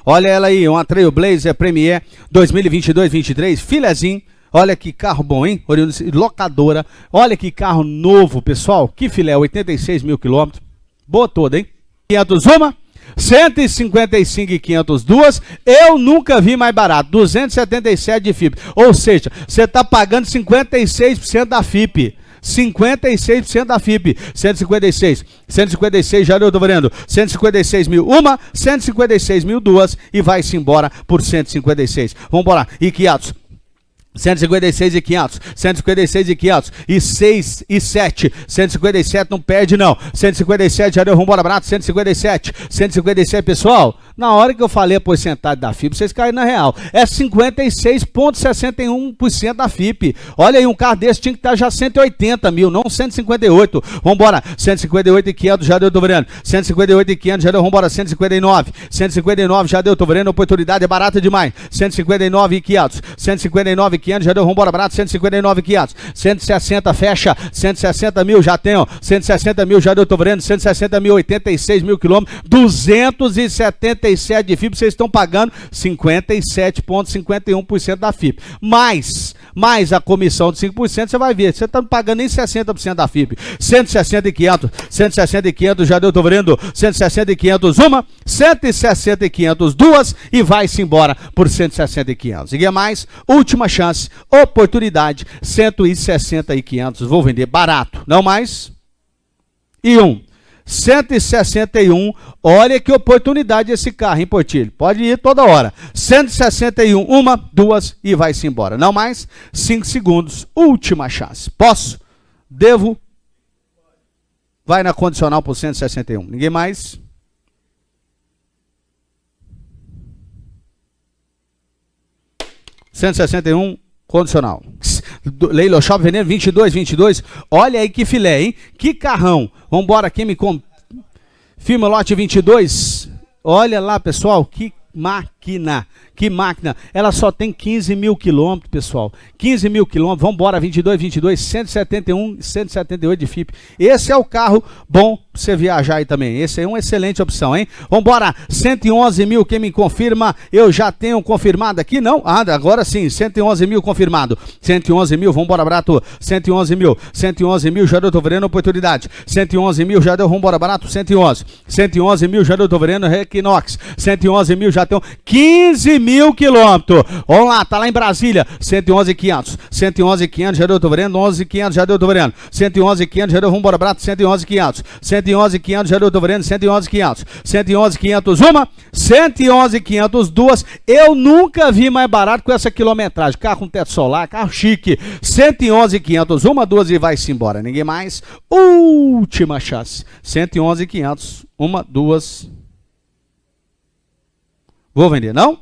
Olha ela aí, uma Trailblazer Premier 2022-23, filezinho. Olha que carro bom, hein? Locadora. Olha que carro novo, pessoal. Que filé, 86 mil quilômetros. Boa toda, hein? 500 uma, 155 e 500 duas. Eu nunca vi mais barato. 277 de FIP. Ou seja, você está pagando 56% da FIP. 56% da FIP, 156 já eu tô vendo, 156 mil uma, 156 mil duas e vai-se embora por 156. Vamos embora, e Quiatos. 156 e 500, 156 e 500, e 6 e 7, 157 não perde não, 157 já deu, vamos embora barato, 157, pessoal, na hora que eu falei a porcentagem da FIP, vocês caíram na real, é 56,61% da FIP, olha aí, um carro desse tinha que estar já 180 mil, não 158, vamos embora, 158 e 500 já deu, tô vendo, 158 e 500 já deu, vamos embora, 159 já deu, tô vendo, oportunidade é barata demais, 159 e 500, 159 e 500 já deu, vambora, barato, 159 500, 160 fecha, 160 mil já tem, ó, 160 mil já deu, tô vendo, 160 mil, 86 mil quilômetros, 277 de FIP, vocês estão pagando 57,51% da FIP, mais a comissão de 5%, você vai ver, você está pagando nem 60% da FIP, 160 e 500, 160 e 500 já deu, tô vendo, 160 e 500 uma, 160 e 500 duas e vai-se embora por 160 e 500, e mais, última chance, oportunidade, 160 e 500, vou vender barato, não mais, e 161, olha que oportunidade esse carro, hein, Portilho? Pode ir toda hora. 161, uma, duas e vai-se embora. Não mais, 5 segundos, última chance. Posso? Devo? Vai na condicional por 161. Ninguém mais? ...161, condicional. Leilo Shop vendendo 22, olha aí que filé, hein? Que carrão. Vambora, quem me firma lote 22. Olha lá, pessoal, que máquina. Ela só tem 15 mil quilômetros, pessoal. 15 mil quilômetros, vamos embora, 22, 171, 178 de FIP. Esse é o carro bom pra você viajar aí também. Esse é uma excelente opção, hein? Vamos embora, 111 mil, quem me confirma? Eu já tenho confirmado aqui, não? Ah, agora sim, 111 mil confirmado. 111 mil, vamos embora, barato. 111 mil, já deu, tô vendo oportunidade. 111 mil, já deu, vamos embora, barato. 111 mil, já deu, tô vendo Equinox. 111 mil, já tem 15 mil quilômetros. Vamos lá, tá lá em Brasília. 111 500, já deu, tô vendo. 11 500, já deu, tô vendo. 111 500, já deu, vamos embora, barato. 111 500, já deu, tô vendo. 111 500 uma, 111 500 duas. Eu nunca vi mais barato com essa quilometragem. Carro com teto solar, carro chique. 111 500 uma, duas e vai-se embora. Ninguém mais. Última chance. 111 500 uma, duas. Vou vender, não?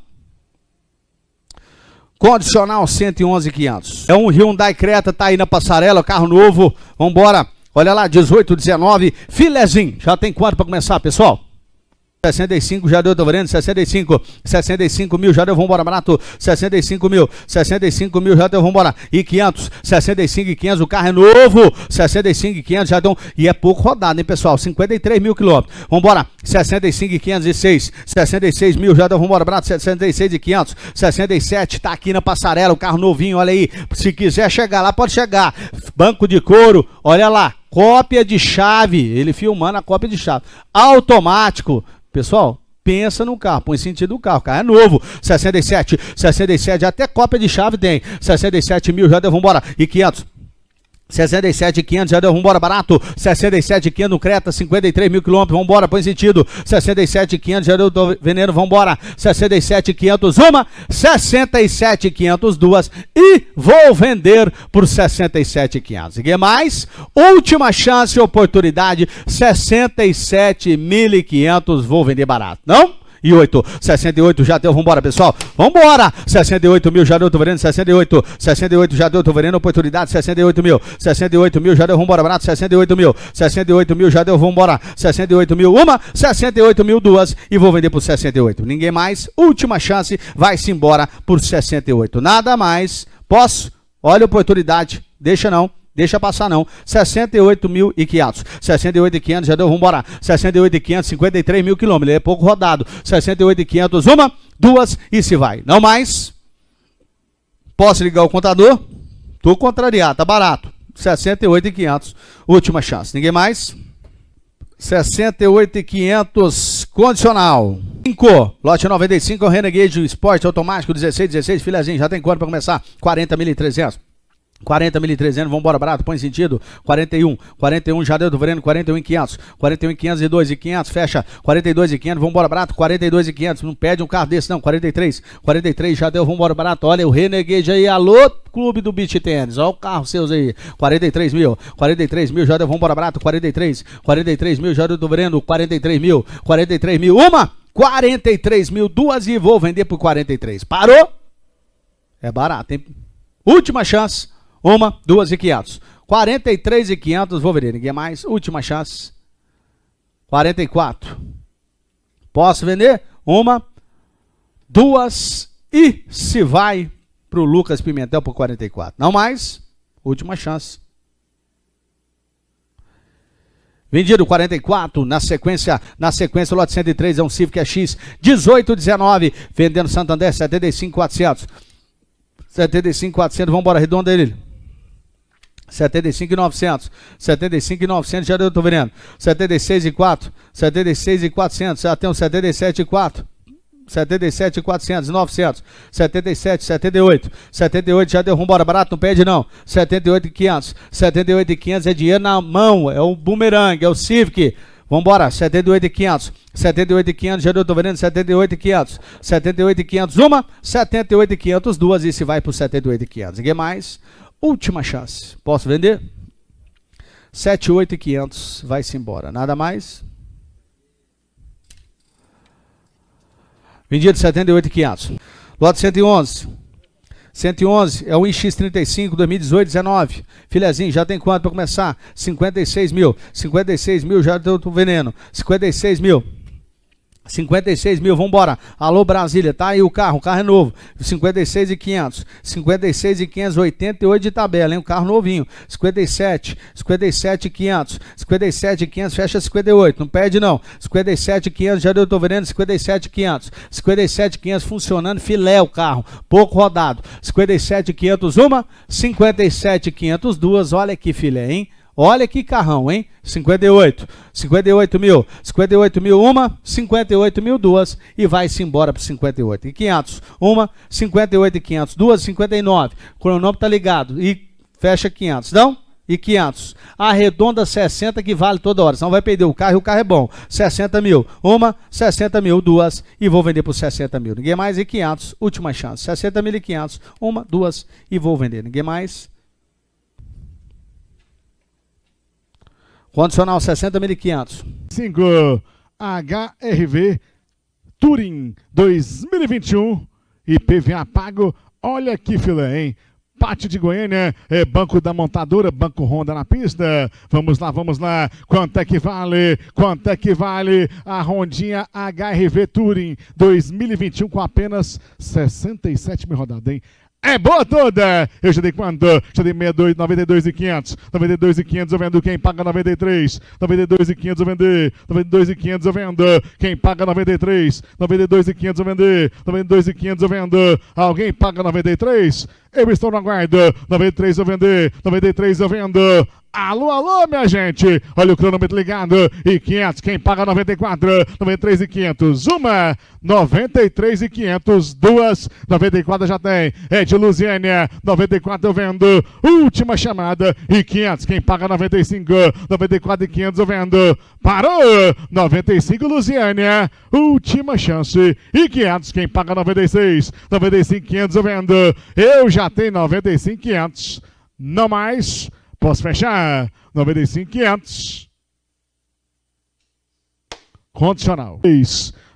Condicional 111 500. É um Hyundai Creta, tá aí na passarela, carro novo. Vambora. Olha lá, 18, 19, filezinho. Já tem quanto para começar, pessoal? 65 já deu, tô vendo, 65 mil já deu, vambora, barato, 65 mil já deu, vambora, e 500, 65 e 500, o carro é novo, 65 e 500 já deu, e é pouco rodado, hein, pessoal, 53 mil quilômetros, vambora, 65 e 506, 66 mil já deu, vambora, barato, 66 e 500, 67, tá aqui na passarela, o carro novinho, olha aí, se quiser chegar lá, pode chegar, banco de couro, olha lá, cópia de chave, ele filmando a cópia de chave, automático. Pessoal, pensa no carro, põe sentido no carro, o carro é novo, 67, até cópia de chave tem, 67 mil, já deu, vambora, e 500, 67 500, já deu, vambora, barato, 67 500 no Creta, 53 mil quilômetros, vambora, põe sentido, 67 500, já deu, tô veneno, vambora, 67 500 uma, 67 500 duas e vou vender por 67 500. E que mais? Última chance, oportunidade, 67.500, vou vender barato, não? E 68 já deu, vambora, pessoal, vambora, 68 mil já deu, tô vendo, 68 já deu, tô vendo, oportunidade, 68 mil já deu, vambora, barato, 68 mil já deu, vambora, 68 mil uma, 68 mil duas e vou vender por 68, ninguém mais, última chance, vai-se embora por 68, nada mais, posso? Olha a oportunidade, deixa não, Deixa passar não. 68.500. 68.500, já deu, vambora. 68.500, 53 mil quilômetros. Ele é pouco rodado. 68.500, uma, duas e se vai. Não mais. Posso ligar o contador? Tô contrariado, tá barato. 68.500, última chance. Ninguém mais? 68.500, condicional. 5, lote 95, Renegade Sport automático, 16, filezinho, já tem quanto para começar? 40.300. 40.300, vamos embora, barato, põe sentido. 41, já deu, tô vendo, 41.500. 41.502 e 500, fecha. 42.500, vamos embora, barato. 42.500, não perde um carro desse não. 43, já deu, vamos embora, barato. Olha o Renegade aí, alô, clube do beach tênis. Olha o carro seus aí. 43 mil, já deu, vamos embora, barato. 43 mil, já deu, tô vendo. 43 mil, uma. 43 mil, duas e vou vender por 43. Parou? É barato, hein? Última chance. Uma, duas e 500. 43.500, vou vender. Ninguém mais. Última chance. 44. Posso vender? Uma, duas e se vai pro Lucas Pimentel por 44. Não mais. Última chance. Vendido 44, na sequência o lote 103 é um Civic X 1819, vendendo Santander 75.400. 75.400, vamos embora, arredonda ele. 75.900, já deu, tô vendo. 76.400, 76.400, já tem um 77.400. 77.400, 900, 77, 78, já deu, vambora, barato, não pede não. 78.500 é dinheiro na mão, é o bumerangue, é o Civic. Vambora, 78.500, já deu, tô vendendo 78.500, uma, 78.500, duas e se vai por 78.500. Ninguém mais? Última chance. Posso vender? 78.500, vai-se embora. Nada mais? Vendido 78.500. Lote 111. 111 é o X35 2018-19. Filezinho, já tem quanto para começar? 56 mil, já estou vendendo. 56 mil, vambora. Alô Brasília, tá aí o carro é novo. 56.500, 88 de tabela, hein? Um carro novinho. 57.500, fecha 58, não perde não. 57.500, já deu, tô vendendo. 57.500 funcionando, filé o carro, pouco rodado. 57.500 uma, 57.500 duas, olha que filé, hein? Olha que carrão, hein? 58 mil, uma, 58 mil duas e vai-se embora para 58. E 500, uma, 58.500, duas, 59. O cronômetro tá ligado e fecha 500, não? E 500. Arredonda 60 que vale toda hora, senão vai perder o carro e o carro é bom. 60 mil, uma, 60 mil, duas e vou vender por 60 mil. Ninguém mais e 500, última chance. 60.500, uma, duas e vou vender. Ninguém mais? Condicional 60.500. 5 HRV Touring 2021 IPVA pago. Olha que filé, hein? Pátio de Goiânia, banco da montadora, banco Honda na pista. Vamos lá. Quanto é que vale a Hondinha HRV Touring 2021 com apenas 67 mil rodadas, hein? É boa toda! Eu já dei quanto? Já dei 62, 92.500. 92.500 eu vendo. Quem paga 93? 92.500 eu vender. 92.500 eu vendo. Quem paga 93? 92.500 eu vender. 92.500 eu vendo. Alguém paga 93? Eu estou no aguardo. 93 eu vender. 93 eu vendo. Alô, minha gente. Olha o cronômetro ligado. E 500, quem paga 94? 93.500. Uma, 93.500. Duas, 94 já tem. É de Lusiânia. 94 eu vendo. Última chamada. E 500, quem paga 95? 94.500 eu vendo. Parou. 95 Lusiânia. Última chance. E 500, quem paga 96? 95.500 eu vendo. Eu já tenho 95.500. Não mais. Posso fechar? 95.500. Condicional.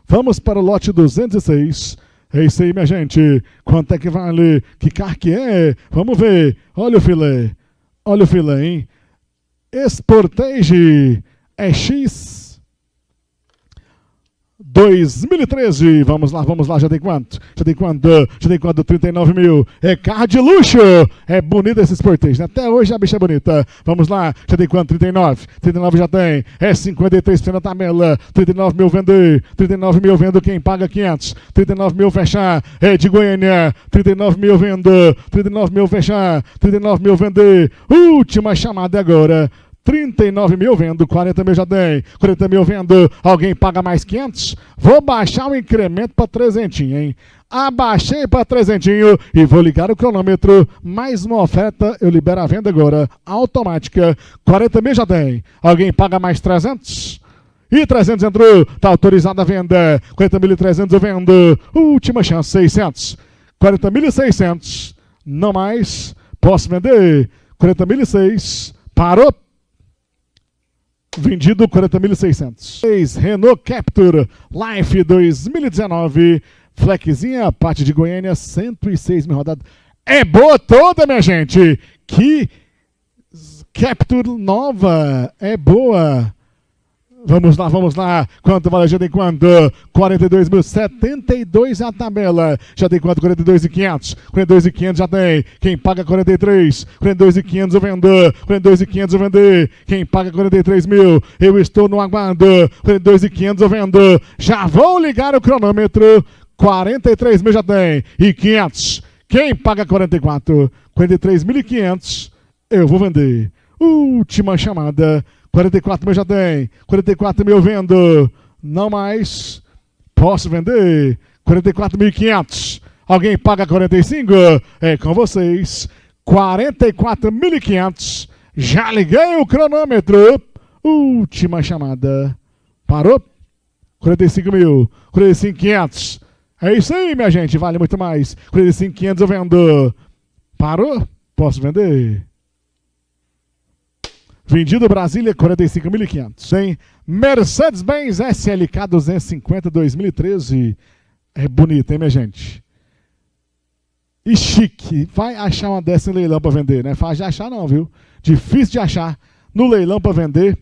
Vamos para o lote 206. É isso aí, minha gente. Quanto é que vale? Que carro que é? Vamos ver. Olha o filé, hein? Sportage é X 2013, vamos lá, já tem quanto? Já tem quanto? 39 mil, é carro de luxo, é bonito esse Sportage, né? Até hoje a bicha é bonita, vamos lá, já tem quanto? 39 já tem, é 53 na tabela, 39 mil vender, 39 mil vendo, quem paga 500, 39 mil fechar, é de Goiânia, 39 mil vendo, 39 mil fechar, 39 mil vender, última chamada agora, 39 mil vendo, 40 mil já tem, 40 mil vendo, alguém paga mais 500? Vou baixar o incremento para 300, hein? Abaixei para 300 e vou ligar o cronômetro, mais uma oferta, eu libero a venda agora, automática, 40 mil já tem, alguém paga mais 300? E 300 entrou, tá autorizada a venda, 40.300 eu vendo, última chance, 600, 40.600, não mais, posso vender, 40.600, parou. Vendido 40.600. Renault Captur Life 2019. Flequezinha, parte de Goiânia, 106 mil rodadas. É boa toda, minha gente. Que Captur nova. É boa. Vamos lá. Quanto vale? Já tem quanto? 42 mil, 72 a tabela. Já tem quanto? 42.500. 42.500 já tem. Quem paga 43? 42.500 eu vendo. 42.500 eu vender. Quem paga 43 mil? Eu estou no aguardo. 42.500 eu vendo. Já vou ligar o cronômetro. 43 mil já tem. E 500. Quem paga 44? 43.500 eu vou vender. Última chamada. 44 mil já tem, 44 mil vendo, não mais, posso vender, 44.500, alguém paga 45? É com vocês, 44.500, já liguei o cronômetro, última chamada, parou, 45 mil, 45.500, é isso aí minha gente, vale muito mais, 45.500 eu vendo, parou, posso vender. Vendido Brasília, 45.500. Tem Mercedes-Benz SLK 250 2013. É bonito, hein, minha gente? E chique. Vai achar uma dessa em leilão para vender, né? Fácil de achar não, viu? Difícil de achar no leilão para vender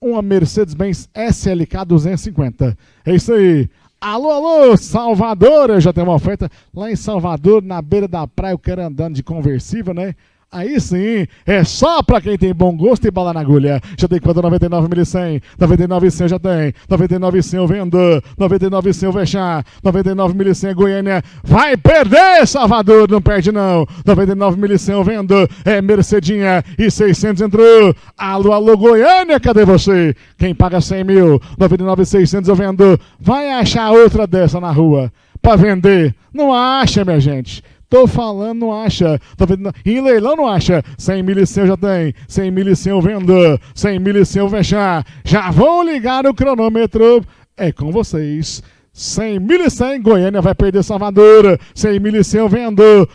uma Mercedes-Benz SLK 250. É isso aí. Alô, Salvador. Eu já tenho uma oferta lá em Salvador, na beira da praia. Eu quero andando de conversível, né? Aí sim, é só pra quem tem bom gosto e bala na agulha. Já tem quanto? 99.100, 99.100 já tem, 99.100 eu vendo, 99.100 eu fechar, 99.100 Goiânia, vai perder Salvador, não perde não, 99.100 eu vendo, é Mercedinha e 600 entrou, alô Goiânia, cadê você? Quem paga 100 mil, 99.600 eu vendo, vai achar outra dessa na rua, pra vender, não acha minha gente. Tô falando, não acha. Tô vendo, em leilão não acha. 100.100 já tem. 100.100 eu vendo. 100.100 eu fechar. Já vou ligar o cronômetro. É com vocês. 100.100 Goiânia vai perder Salvador. 100.100 eu vendo.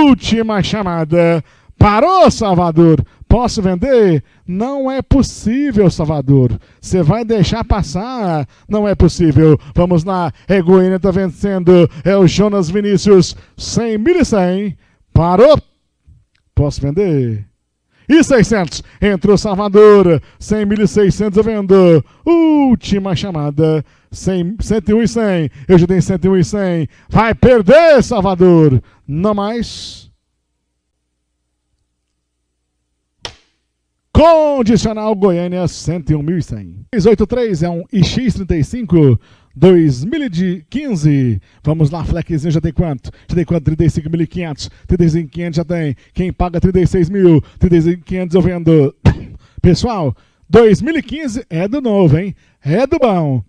Última chamada. Parou, Salvador. Posso vender? Não é possível, Salvador. Você vai deixar passar? Não é possível. Vamos lá. É Goiânia, tá vencendo. É o Jonas Vinícius. 100.100. Parou? Posso vender? E 600. Entrou Salvador. 100.600 eu vendo. Última chamada. 101.100. Eu já tenho 101.100. Vai perder, Salvador. Não mais. Condicional Goiânia 101.100. 383 é um iX35 2015. Vamos lá, Flequezinho, já tem quanto? Já tem quanto? 35.500. 35.500 já tem. Quem paga 36 mil? 35.500 eu vendo. Pessoal, 2015 é do novo, hein? É do bom.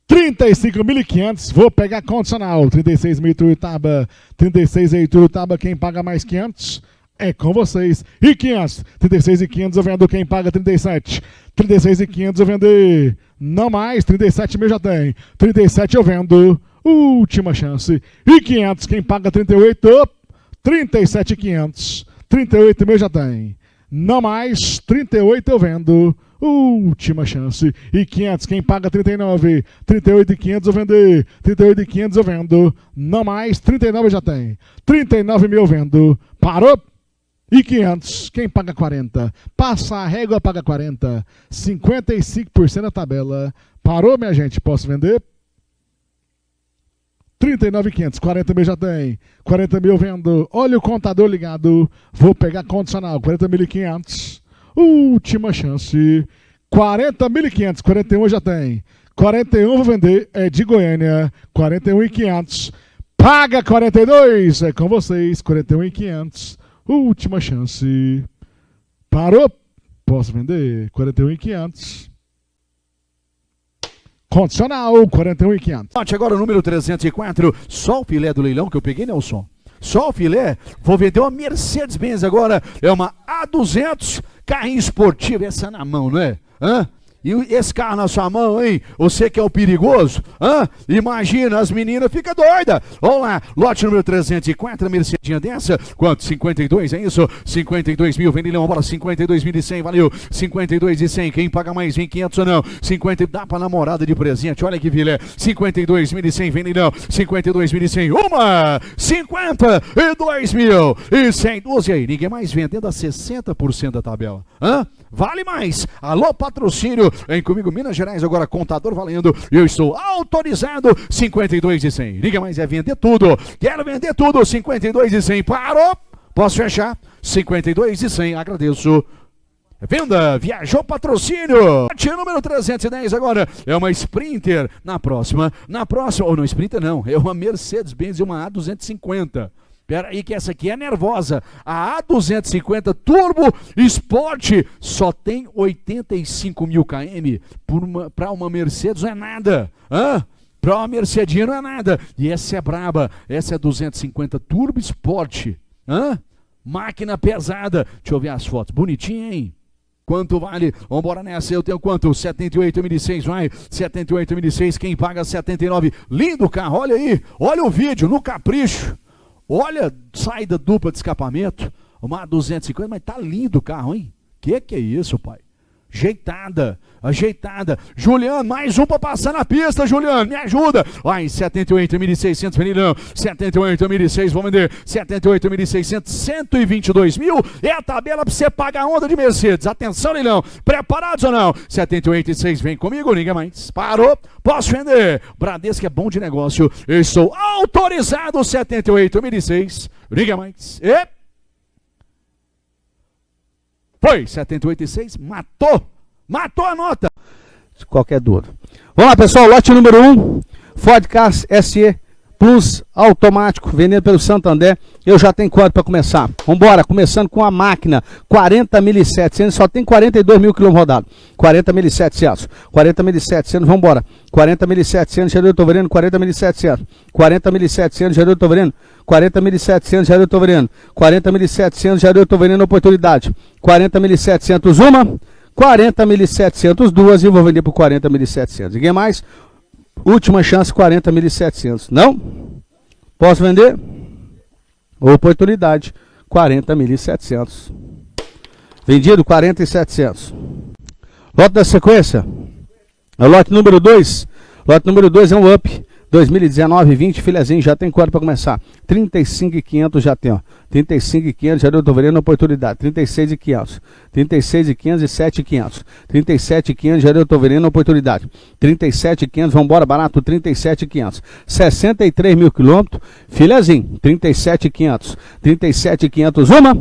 35.500, vou pegar condicional. 36 mil Ituiutaba. 36 aí Ituiutaba, quem paga mais 500? É com vocês. E 500. 36.500 eu vendo. Quem paga 37. 36.500 eu vender. Não mais. 37 mil já tem. 37 eu vendo. Última chance. E 500. Quem paga 38. 37.500. 38 mil já tem. Não mais. 38 eu vendo. Última chance. E 500. Quem paga 39. 38.500 eu vender. 38.500 eu vendo. Não mais. 39 já tem. 39 mil eu vendo. Parou. E 500, quem paga 40? Passa a régua, paga 40. 55% da tabela. Parou, minha gente? Posso vender? 39.500, 40 mil já tem. 40 mil vendo. Olha o contador ligado. Vou pegar condicional. 40.500. Última chance. 40.500, 41 já tem. 41 vou vender. É de Goiânia. 41.500. Paga 42. É com vocês. 41.500. Última chance. Parou? Posso vender? 41.500. Condicional, 41.500. Agora o número 304, só o filé do leilão que eu peguei, Nelson. Só o filé, vou vender uma Mercedes-Benz agora, é uma A200, carrinho esportivo, essa na mão, não é? Hã? E esse carro na sua mão, hein? Você que é o perigoso? Hã? Imagina, as meninas ficam doidas. Vamos lá, lote número 304, Mercedinha dessa. Quanto? 52, é isso? 52 mil, vem leilão, bora, 52.100, valeu. 52.100, quem paga mais, vem 500 ou não? 50, dá pra namorada de presente, olha que filé. 52.100, vem leilão. 52.100, uma! 52.100, 12 aí, ninguém mais vendendo a 60% da tabela. Hã? Vale mais. Alô, patrocínio. Vem comigo, Minas Gerais, agora contador valendo. Eu estou autorizado. 52.100. Ninguém mais é vender tudo. Quero vender tudo. 52.100. Parou. Posso fechar? 52.100. Agradeço. Venda, viajou patrocínio. Tinha número 310 agora. É uma Sprinter. Na próxima, ou não, Sprinter não. É uma Mercedes-Benz e uma A250. Pera aí que essa aqui é nervosa. A A250 Turbo Sport só tem 85 mil km. Para uma Mercedes não é nada. Para uma Mercedinha não é nada. E essa é braba. Essa é 250 Turbo Sport. Máquina pesada. Deixa eu ver as fotos. Bonitinha, hein? Quanto vale? Vambora nessa, eu tenho quanto? 78.600, vai. 78.600, quem paga 79. Lindo carro, olha aí. Olha o vídeo, no capricho. Olha, saída dupla de escapamento, uma 250, mas tá lindo o carro, hein? Que é isso, pai? Ajeitada. Juliano, mais um pra passar na pista, Juliano, me ajuda. Vai, 78.600, Fenilão. 78.600, vamos vender. 78.600, 122 mil. É a tabela pra você pagar a onda de Mercedes. Atenção, Leilão. Preparados ou não? 78.600, vem comigo, ninguém mais. Parou, posso vender. Bradesco é bom de negócio. Eu estou autorizado, 78.600. Ninguém mais. Foi, 78.6, matou a nota. Qualquer dúvida. Vamos lá, pessoal, lote número 1, Ford Ka SE Plus automático, vendendo pelo Santander. Eu já tenho quanto para começar? Vambora, começando com a máquina, 40.700, só tem 42 mil quilômetros rodados. 40.700, 40.700, vambora. 40.700, já eu tô vendendo, 40.700. 40.700, já eu tô vendendo. 40.700, já eu tô vendendo. 40.700, já eu tô vendendo oportunidade. 40.700 uma, 40.700 duas e vou vender por 40.700. Ninguém mais? Última chance, 40.700. Não? Posso vender? Oportunidade, 40.700. Vendido, 40.700. Lote da sequência. É o lote número 2. Lote número 2 é um up. 2019, 20, filezinho, já tem quanto para começar? 35.500 já tem, ó. 35.500, já eu tô vendendo oportunidade. 36.500. 36.500 e 7.500. 37.500, já eu tô vendendo oportunidade. 37.500, vambora, barato, 37.500. 63 mil quilômetros, filezinho, 37.500. 37.500 uma,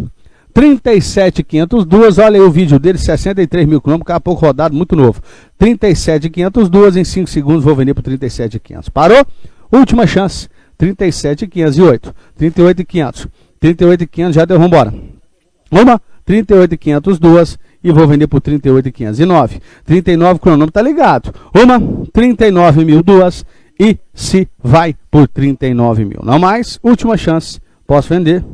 37.500 duas, olha aí o vídeo dele, 63 mil quilômetros, daqui a pouco rodado, muito novo. 37.500 duas, em 5 segundos vou vender por 37.500. Parou? Última chance, 37.508. 38.500. 38.500, já deu, vambora. Uma, 38.500 duas e vou vender por 38.500. E 9, 39 cronômetro, tá ligado. Uma, 39 mil duas e se vai por 39 mil. Não mais, última chance, posso vender.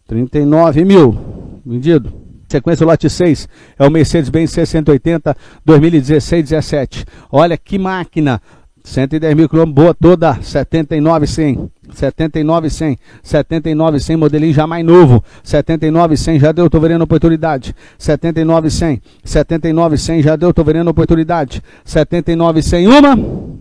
39 mil, vendido. Sequência, o lote 6, é o Mercedes-Benz 680, 2016-17. Olha que máquina, 110 mil quilômetros, boa toda, 79.100, 79.100, 79.100, modelinho já mais novo, 79.100, já deu, tô vendendo oportunidade. 79.100, 79.100, já deu, tô vendendo oportunidade. 79.100, uma,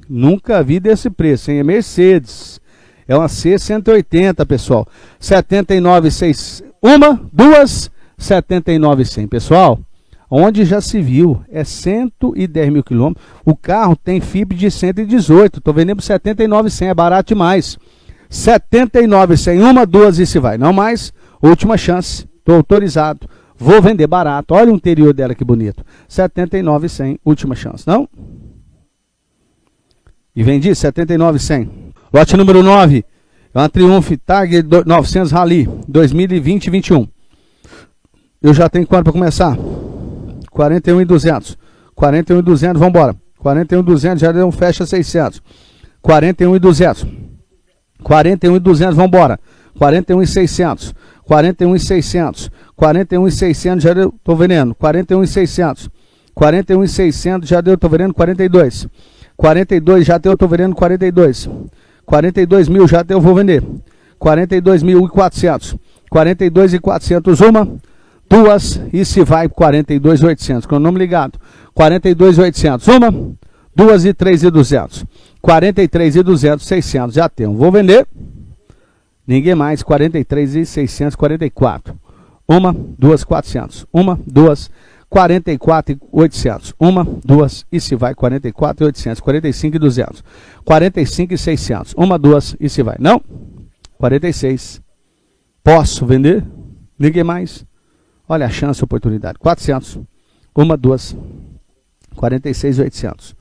nunca vi desse preço, hein, é Mercedes. É uma C180, pessoal. 79.600, uma, duas, 79.100, pessoal. onde já se viu, é 110 mil quilômetros. O carro tem FIP de 118, estou vendendo por 79,100, é barato demais. 79,100, uma, duas e se vai. Não mais, última chance, estou autorizado. Vou vender barato, olha o interior dela que bonito. 79,100, última chance, não? E vendi 79,100. Lote número 9, é uma Triumph Tiger 900 Rally, 2020-21. Eu já tenho quanto para começar? 41.200. 41.200, vamos embora. 41.200, já deu um fecha 600. 41.200. 41.200, vamos embora. 41.600. 41.600. 41.600, já deu, tô vendendo. 41.600. 41.600, já deu, tô vendendo 42. 42, já deu, tô vendendo 42. 42 mil, já deu, vou vender. 42.400. 42.400, uma, duas, e se vai 42.800, com o nome ligado. 42.800, uma, duas e 3.200. 43.200, 600, já tem. Vou vender. Ninguém mais, 43.644. Uma, duas, 400. Uma, duas, 44.800. Uma, duas, e se vai 44.800. 45.200. 45.600. Uma, duas, e se vai. Não? 46. Posso vender? Ninguém mais. Olha a chance, a oportunidade. 400. Uma, duas. 46.800.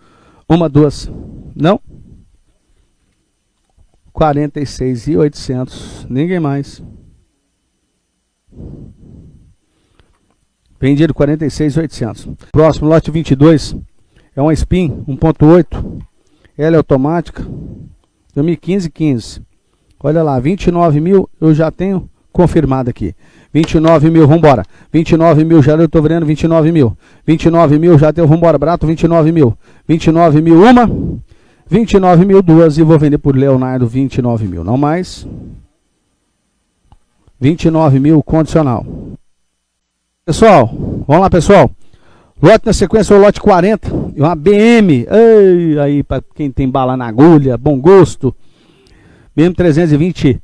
Uma, duas. Não? 46.800. Ninguém mais. Vendido 46.800. Próximo, lote 22. É uma Spin 1.8. Ela é automática. 2015. Olha lá, 29 mil eu já tenho confirmado aqui. 29 mil, vambora. 29 mil, já eu tô vendendo 29 mil. 29 mil, já deu, vambora, barato, 29 mil. 29 mil, uma. 29 mil, duas. E vou vender por Leonardo 29 mil, não mais. 29 mil, condicional. Pessoal, vamos lá, pessoal. Lote na sequência é o lote 40. E uma BM. Ei, aí, para quem tem bala na agulha, bom gosto. BM 320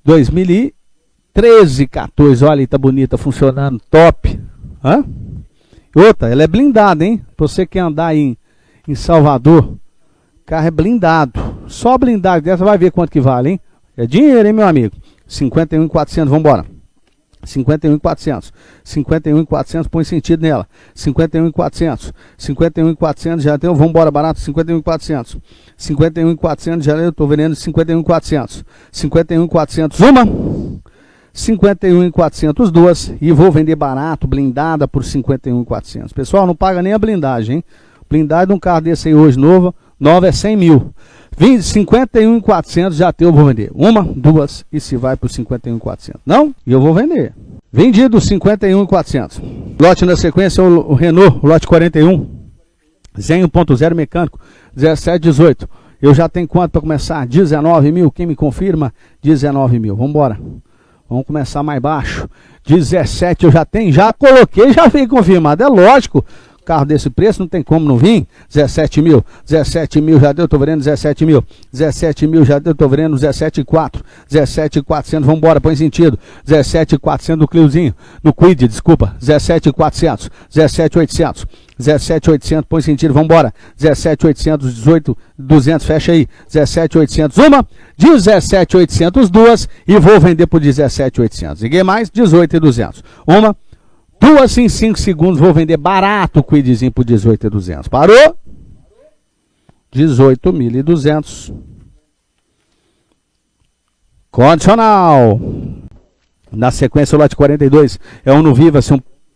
2013, 14. Olha aí, tá bonita, funcionando, top. Hã? Outra, ela é blindada, hein? Pra você que andar em Salvador, o carro é blindado. Só blindado dessa vai ver quanto que vale, hein? É dinheiro, hein, meu amigo? 51.400, vamos embora. 51.400. 51.400, põe sentido nela. 51.400. 51.400, já tem, vamos embora, barato. 51.400. 51.400, já eu tô vendendo 51.400. 51.400, uma. 51.400, duas. E vou vender barato, blindada por 51.400. Pessoal, não paga nem a blindagem, hein? Blindagem de um carro desse aí hoje, novo é 100 mil. 51.400, já tem, eu vou vender. Uma, duas, e se vai por 51.400. Não? E eu vou vender. Vendido 51.400. Lote na sequência, o Renault, o lote 41. Zen 1.0 mecânico, 1718. Eu já tenho quanto para começar? 19 mil. Quem me confirma? 19 mil. Vamos embora. Vamos começar mais baixo. 17 eu já tenho, já coloquei, já veio confirmado. É lógico. Carro desse preço não tem como não vir. 17 mil. 17 mil já deu, tô vendendo 17 mil. 17 mil já deu, tô vendendo 17.4. 17.400, vamos embora, põe sentido. 17.400 no Cliozinho. No Quid, desculpa. 17.400. 17.800. 17.800, põe sentido, vamos embora. 17.800, 18.200, fecha aí. 17.800, uma. 17.800, duas. E vou vender por 17.800. Ninguém mais, 18.200. Uma. Duas em 5 segundos, vou vender barato o Quidzinho por 18.200. Parou? 18.200. Condicional. Na sequência, o lote 42 é um no Viva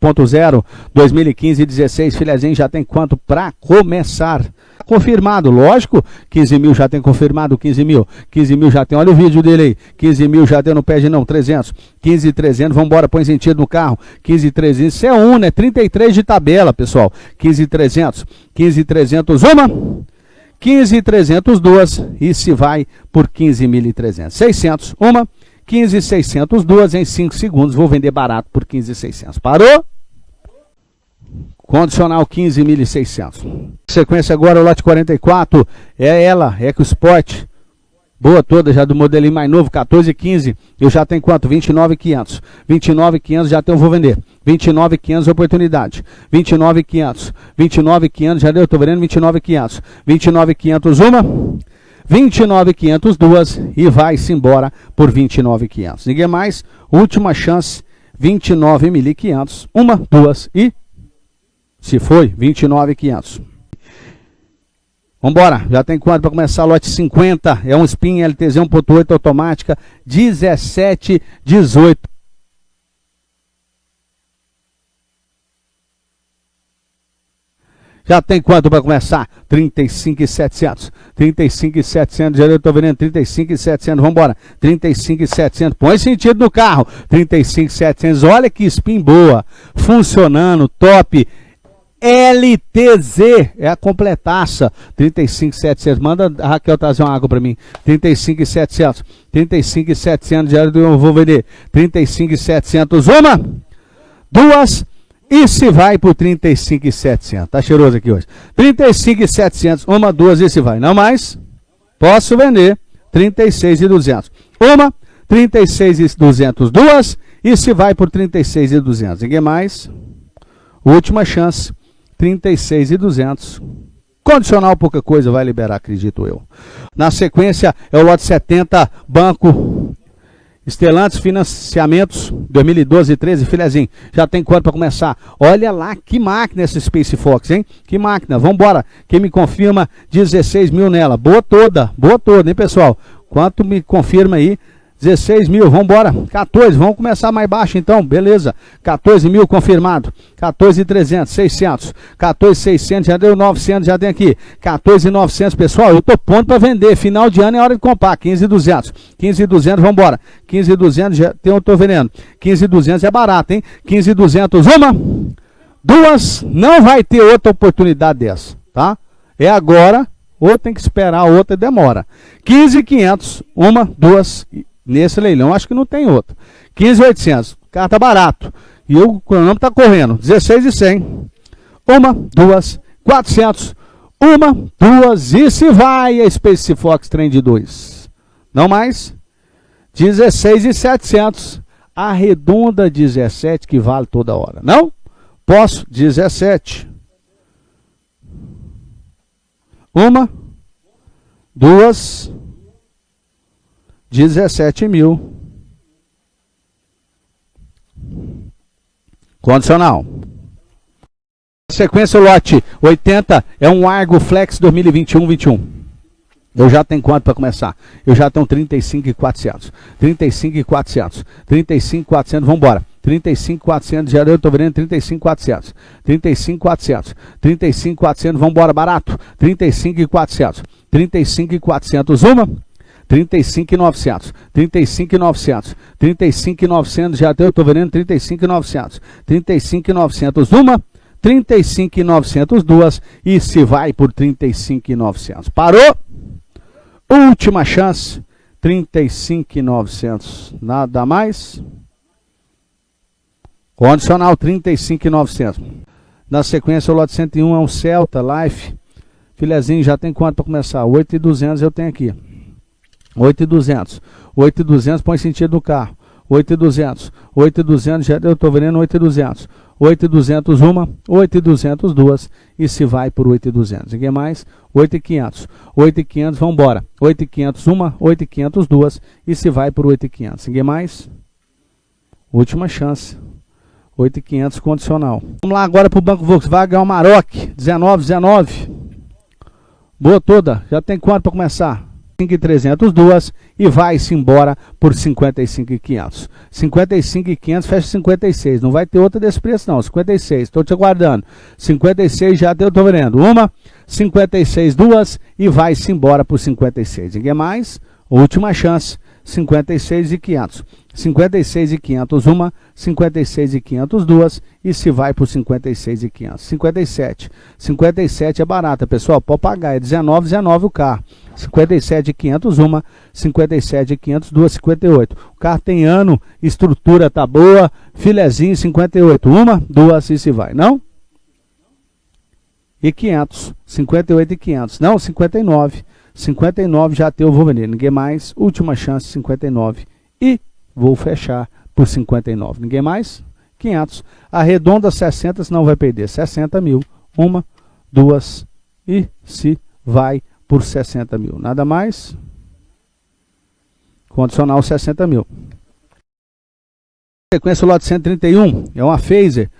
1.0, 2015-16. Filhazinho já tem quanto para começar? Confirmado, lógico. 15 mil já tem confirmado, 15 mil. 15 mil já tem, olha o vídeo dele aí. 15 mil já deu, não pede não, 300. 15.300, vamos embora, põe sentido no carro. 15.300, isso é um, né? 33 de tabela, pessoal. 15.300. 15.300, uma. 15.300, duas. E se vai por 15.300. 600, uma. 15.600, duas em 5 segundos. Vou vender barato por 15.600. Parou? Condicional 15.600. Sequência agora, o lote 44. É ela, EcoSport. Boa toda, já do modelinho mais novo, 14,15. Eu já tenho quanto? 29,500. 29,500 já tenho, vou vender. 29,500 oportunidade. 29,500. 29,500 já deu, tô vendendo 29,500. 29,500 uma. 29,500 duas. E vai-se embora por 29,500. Ninguém mais. Última chance. 29.500. Uma, duas e... Se foi, 29.500. Vambora, já tem quanto para começar? Lote 50, é um spin LTZ 1.8 automática, 17, 18. Já tem quanto para começar? 35.700. 35.700, já eu estou vendendo 35.700, vambora. 35.700, põe sentido no carro. 35.700, olha que spin boa, funcionando, top. LTZ, é a completaça, 35.700, manda a Raquel trazer uma água para mim, 35.700, 35.700, já eu vou vender, 35.700, uma, duas, e se vai por 35.700, tá cheiroso aqui hoje, 35.700, uma, duas, e se vai, não mais, posso vender, 36.200, uma, 36.200, duas, e se vai por 36.200, ninguém mais, última chance, 36.200. Condicional, pouca coisa, vai liberar, acredito eu. Na sequência, é o lote 70, Banco Estelantes Financiamentos, 2012 e 13, filezinho. Já tem quanto para começar? Olha lá, que máquina essa Space Fox, hein? Que máquina, vambora. Quem me confirma, 16 mil nela. Boa toda, hein, pessoal? Quanto me confirma aí? 16 mil, vamos embora, 14, vamos começar mais baixo então, beleza, 14 mil confirmado, 14.300, 600, 14.600, já deu 900, já tem aqui, 14.900, pessoal, eu tô pondo para vender, final de ano é hora de comprar, 15.200, 15.200, vamos embora, 15.200, já tem, eu tô vendendo, 15.200 é barato, hein, 15.200, uma, duas, não vai ter outra oportunidade dessa, tá, é agora, ou tem que esperar, outra demora, 15.500, uma, duas, nesse leilão, acho que não tem outro. 15.800, o carro tá barato. E o cronômetro tá correndo. 16.100. Uma, duas, 400. Uma, duas, e se vai a Space Fox Trem de 2. Não mais. 16.700. Arredonda 17, que vale toda hora. Não? Posso? 17. Uma, duas, 17 mil. Condicional. Sequência, o lote 80 é um Argo Flex 2021-21. Eu já tenho quanto para começar? Eu já tenho 35.400. 35.400. 35.400, vamos embora. 35.400, já eu estou vendendo 35.400. 35.400. 35.400, vamos embora, barato. 35.400. 35.400, uma. 35.900, 35.900, 35.900, já eu estou vendendo 35.900, 35.900 uma, 35.900 duas, e se vai por 35.900. Parou? Última chance, 35.900, nada mais. Condicional, 35.900. Na sequência, o lote 101 é um Celta Life, filezinho, já tem quanto para começar? 8.200 eu tenho aqui. 8.200, 8.200, põe sentido no carro, 8.200, 8.200, já eu estou vendendo 8.200, 8.200 uma, 8.200 duas, e se vai por 8.200, ninguém mais, 8.500, 8.500, vamos embora, 8.500 uma, 8.500 duas, e se vai por 8.500, ninguém mais, última chance, 8.500 condicional. Vamos lá agora para o Banco Volkswagen, é o Maroc, 19, boa toda, já tem quanto para começar? 5.300 duas, e vai-se embora por 55.500. 55.500 fecha 56. Não vai ter outra desse preço não. 56. Estou te aguardando. 56 já eu estou vendendo. Uma, 56 duas, e vai-se embora por 56. Ninguém mais? Última chance. 56.500. 56.500 uma, 56.500 duas, e se vai por 56.500. 57. 57 é barata, pessoal. Pode pagar. É 19 o carro. 57.500 uma, 57.500 duas, 58. O carro tem ano, estrutura tá boa, filezinho 58. Uma, duas, e se vai. Não? E 500. 58.500. Não, 59. 59 já eu vou vender. Ninguém mais. Última chance, 59. E vou fechar por 59. Ninguém mais? 500. Arredonda 60, senão vai perder. 60 mil. 1, 2 e se vai por 60 mil. Nada mais. Condicional 60 mil. Sequência lote 131. É uma Phaser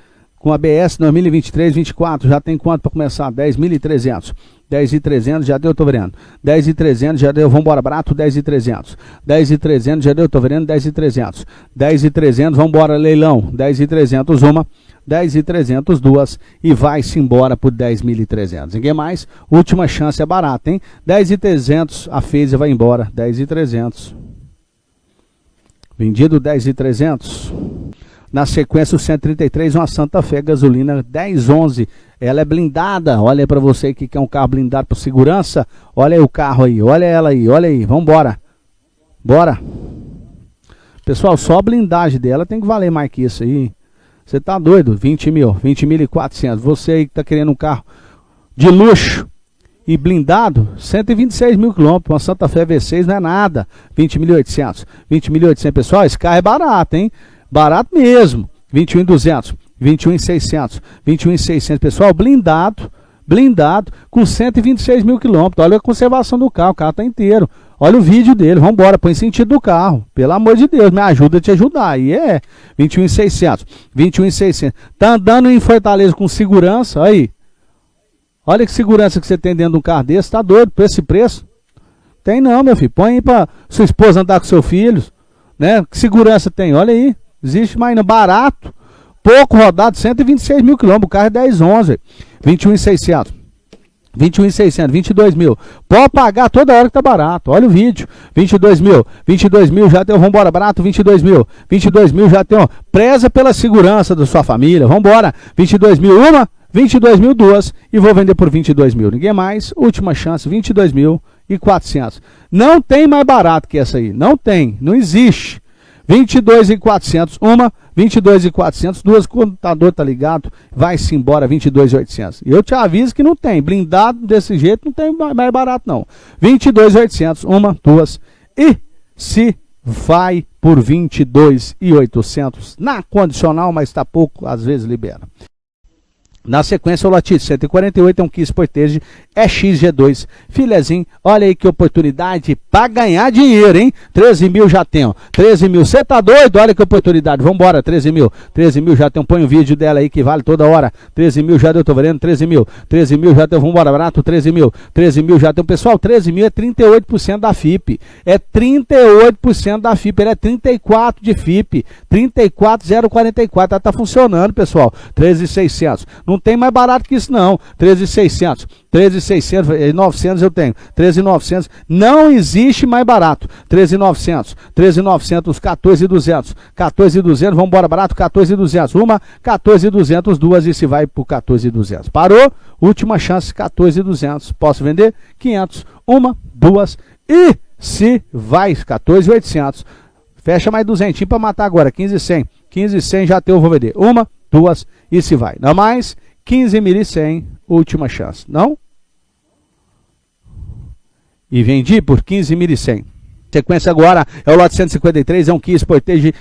com ABS 2023-24. Já tem quanto para começar? 10.300. 10.300 já deu, tô vendo. 10.300 já deu, vambora, Barato, 10.300. 10.300 já deu, tô vendo, 10.300. 10.300, vambora, leilão. 10.300 uma, 10.300 duas e vai-se embora por 10.300. Ninguém mais? Última chance é barata, hein? 10.300, a Phaser vai embora. 10.300. Vendido 10.300. Na sequência, o 133, uma Santa Fé gasolina 1011. Ela é blindada. Olha aí para você que quer um carro blindado para segurança. Olha aí o carro aí. Olha ela aí. Olha aí. Vamos embora. Bora. Pessoal, só a blindagem dela tem que valer mais que isso aí. Você tá doido? 20 mil. 20.400. Você aí que tá querendo um carro de luxo e blindado, 126 mil quilômetros. Uma Santa Fé V6 não é nada. 20.800. 20.800. Pessoal, esse carro é barato, hein? Barato mesmo, 21.200, 21.600, 21.600, pessoal, blindado, com 126 mil quilômetros. Olha a conservação do carro, o carro tá inteiro. Olha o vídeo dele, vamos embora, põe sentido do carro. Pelo amor de Deus, me ajuda a te ajudar. Aí é 21.600, 21.600. Tá andando em Fortaleza com segurança, aí. Olha que segurança que você tem dentro de um carro desse, tá doido por esse preço? Tem não, meu filho, põe aí pra sua esposa andar com seus filhos, né? Que segurança tem, olha aí. Existe mais no barato, pouco rodado, 126 mil quilômetros, o carro é 1011, 21.600, 21.600, 22 mil, pode pagar toda hora que tá barato, olha o vídeo, 22 mil, já tem, vambora, barato, 22 mil, já tem, ó, preza pela segurança da sua família, vambora, 22 mil, uma, 22 mil, duas, e vou vender por 22 mil, ninguém mais, última chance, 22.400, não tem mais barato que essa aí, não tem, não existe. 22.400, uma, 22.400, duas, o computador tá ligado, vai-se embora, 22.800. E eu te aviso que não tem, blindado desse jeito não tem mais barato não. 22.800, uma, duas, e se vai por 22.800, na condicional, mas tá pouco, às vezes libera. Na sequência, o lote 148 é um Kia Sportage EXG2, filezinho, olha aí que oportunidade para ganhar dinheiro, hein? 13 mil já tem, ó, 13 mil, você tá doido? Olha que oportunidade, vambora, 13 mil já tem, põe um vídeo dela aí que vale toda hora, 13 mil já deu, tô vendo, 13 mil já deu, vambora, barato, 13 mil já tem, pessoal, 13 mil é 38% da FIP, é 38% da FIP, ele é 34 de FIP, 34,044, tá funcionando, pessoal, 13.600, não tem mais barato que isso não, 13.600, 900 eu tenho, 13.900, não existe mais barato, 13.900, 14.200, 14.200, vamos embora barato, 14.200, uma, 14.200, duas e se vai por 14.200, parou, última chance, 14.200, posso vender? 500, uma, duas e se vai, 14.800, fecha mais 200 para matar agora, 15.100, 15.100 já eu vou vender, uma, duas e se vai, não mais, 15.100, última chance, não? E vendi por 15.100. Sequência agora é o lote 153, é um Kia Sportage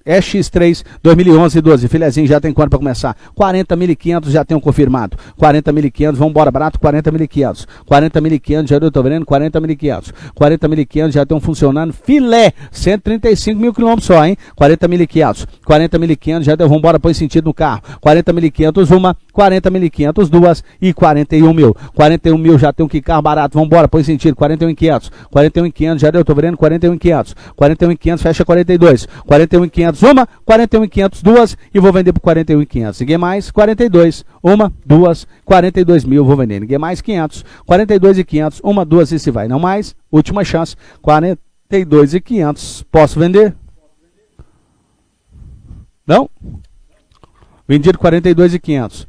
X3 2011 12, filezinho já tem quanto para começar? 40.500 já tem um confirmado, 40.500, vamos embora barato, 40.500, 40.500 já eu tô vendo, 40.500, 40.500 já tem um funcionando, filé, 135 mil quilômetros só, hein? 40.500, 40.500 já deu, vamos embora, põe sentido no carro, 40.500 uma, 40.500 duas e 41 mil, 41 mil já tem um que carro barato, vamos embora, põe sentido, 41.500, 41.500 já deu, tô vendo, 41.500, 41.500 fecha 42, 41.500 uma, 41.500 duas e vou vender por 41.500. Ninguém mais, 42, uma, duas, 42 mil vou vender. Ninguém mais, 500, 42.500, uma, duas e se vai. Não mais, última chance, 42.500. Posso vender? Não? Vendido 42.500.